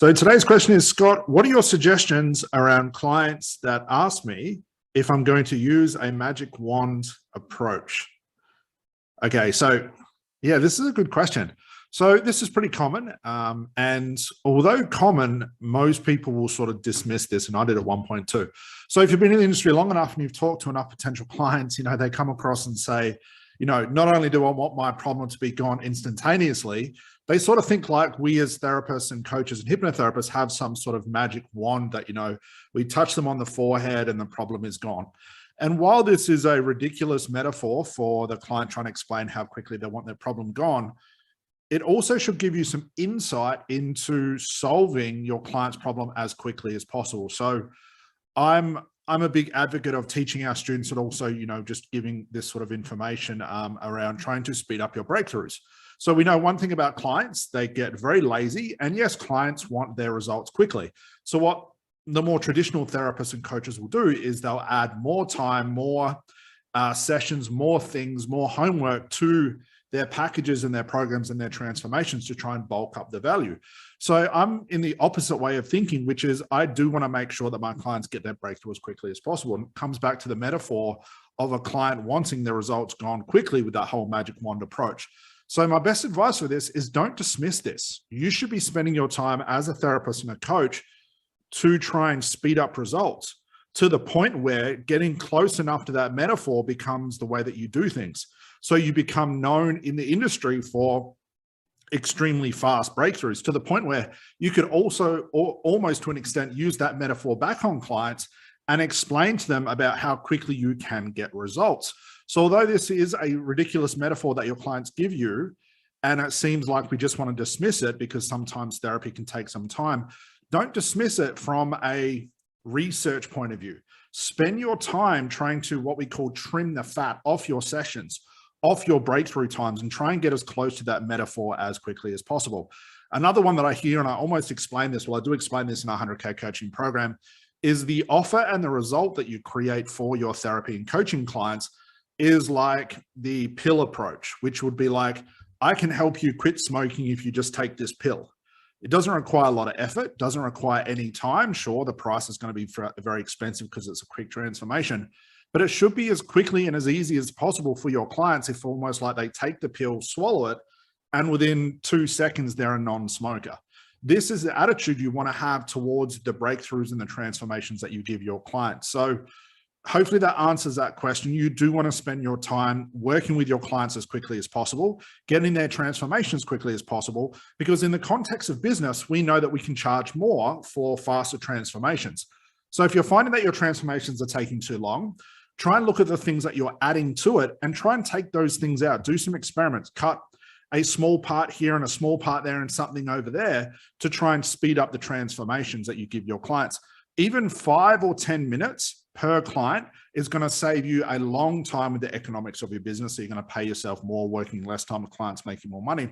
So today's question is, Scott, what are your suggestions around clients that ask me if I'm going to use a magic wand approach? Okay, so yeah, this is a good question. So this is pretty common. And although common, most people will sort of dismiss this, and I did at one point too. So if you've been in the industry long enough and you've talked to enough potential clients, they come across and say, not only do I want my problem to be gone instantaneously, they sort of think like we as therapists and coaches and hypnotherapists have some sort of magic wand that, we touch them on the forehead and the problem is gone. And while this is a ridiculous metaphor for the client trying to explain how quickly they want their problem gone, it also should give you some insight into solving your client's problem as quickly as possible. So I'm a big advocate of teaching our students and also, just giving this sort of information around trying to speed up your breakthroughs. So we know one thing about clients, they get very lazy, and yes, clients want their results quickly. So what the more traditional therapists and coaches will do is they'll add more time, more sessions, more things, more homework to their packages and their programs and their transformations to try and bulk up the value. So I'm in the opposite way of thinking, which is I do want to make sure that my clients get their breakthrough as quickly as possible. And it comes back to the metaphor of a client wanting their results gone quickly with that whole magic wand approach. So my best advice for this is don't dismiss this. You should be spending your time as a therapist and a coach to try and speed up results to the point where getting close enough to that metaphor becomes the way that you do things. So you become known in the industry for extremely fast breakthroughs to the point where you could also, or almost to an extent, use that metaphor back on clients and explain to them about how quickly you can get results. So although this is a ridiculous metaphor that your clients give you, and it seems like we just want to dismiss it because sometimes therapy can take some time, don't dismiss it from a research point of view. Spend your time trying to what we call trim the fat off your sessions, off your breakthrough times, and try and get as close to that metaphor as quickly as possible. Another one that I hear, and I almost explain this, well, I do explain this in our 100K coaching program, is the offer and the result that you create for your therapy and coaching clients is like the pill approach, which would be like, I can help you quit smoking if you just take this pill. It doesn't require a lot of effort, doesn't require any time. Sure, the price is going to be very expensive because it's a quick transformation, but it should be as quickly and as easy as possible for your clients if almost like they take the pill, swallow it, and within 2 seconds, they're a non-smoker. This is the attitude you want to have towards the breakthroughs and the transformations that you give your clients. So hopefully that answers that question. You do want to spend your time working with your clients as quickly as possible, getting their transformations as quickly as possible, because in the context of business, we know that we can charge more for faster transformations. So if you're finding that your transformations are taking too long, try and look at the things that you're adding to it and try and take those things out. Do some experiments, cut a small part here and a small part there and something over there to try and speed up the transformations that you give your clients. Even 5 or 10 minutes per client is going to save you a long time with the economics of your business. So you're going to pay yourself more, working less time with clients, making more money.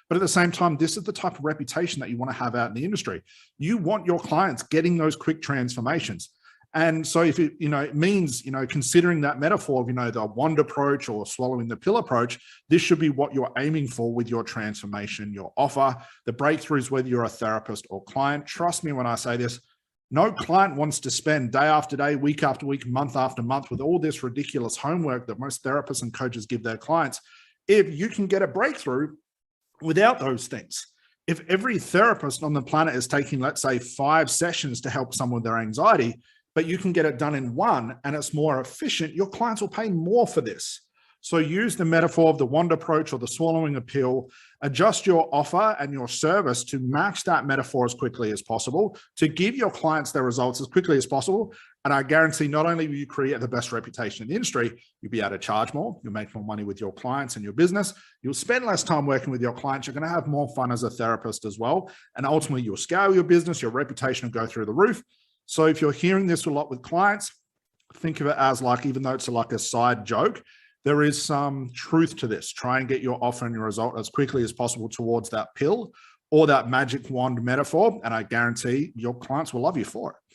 But at the same time, this is the type of reputation that you want to have out in the industry. You want your clients getting those quick transformations. And so if it, it means, considering that metaphor of, the wand approach or swallowing the pill approach, this should be what you're aiming for with your transformation, your offer, the breakthroughs, whether you're a therapist or client. Trust me when I say this, no client wants to spend day after day, week after week, month after month with all this ridiculous homework that most therapists and coaches give their clients. If you can get a breakthrough without those things, if every therapist on the planet is taking, let's say, 5 sessions to help someone with their anxiety, but you can get it done in 1 and it's more efficient, your clients will pay more for this. So use the metaphor of the wand approach or the swallowing a pill, adjust your offer and your service to match that metaphor as quickly as possible, to give your clients their results as quickly as possible. And I guarantee not only will you create the best reputation in the industry, you'll be able to charge more, you'll make more money with your clients and your business, you'll spend less time working with your clients, you're going to have more fun as a therapist as well. And ultimately you'll scale your business, your reputation will go through the roof. So if you're hearing this a lot with clients, think of it as like, even though it's like a side joke, there is some truth to this. Try and get your offer and your result as quickly as possible towards that pill or that magic wand metaphor. And I guarantee your clients will love you for it.